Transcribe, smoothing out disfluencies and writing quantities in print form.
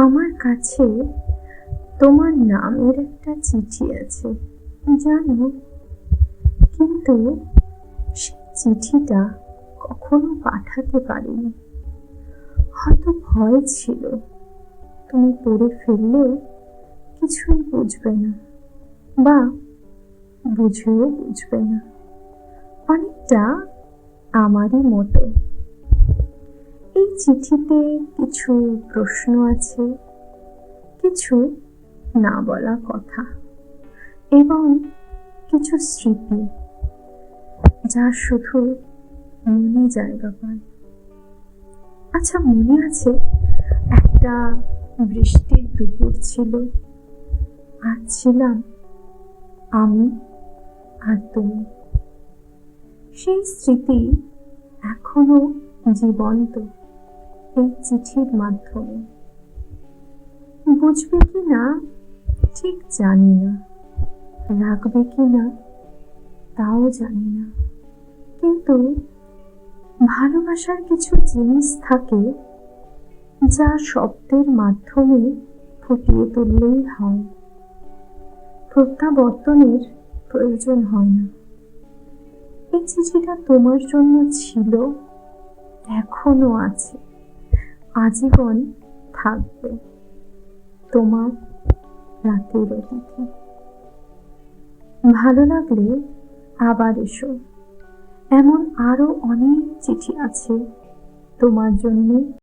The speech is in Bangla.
আমার কাছে তোমার নামের একটা চিঠি আছে জানো, কিন্তু সেই চিঠিটা কখনো পাঠাতে পারিনি। হয়তো ভয় ছিল তুমি পড়ে ফেললেও কিছুই বুঝবে না, বা বুঝেও বুঝবে না। অনেকটা আমারই মতো। এই চিঠিতে কিছু প্রশ্ন আছে, কিছু না বলা কথা, এবং কিছু স্মৃতি যা শুধু মনে জায়গা পায়। আচ্ছা, মনে আছে একটা বৃষ্টির দুপুর ছিল, আর ছিলাম আমি আর তুমি। সেই স্মৃতি এখনো জীবন্ত এই চিঠির মাধ্যমে। বুঝবে কি না ঠিক জানি না, রাখবে কি না তাও জানি না, কিন্তু ভালোবাসার কিছু জিনিস থাকে যা শব্দের মাধ্যমে ফুটিয়ে তুললেই হয়, প্রত্যাবর্তনের প্রয়োজন হয় না। এই চিঠিটা তোমার জন্য ছিল, এখনো আছে, আজীবন থাকবে। তোমার রাতের অতিথি। ভালো লাগলে আবার এসো, এমন আরো অনেক চিঠি আছে তোমার জন্য।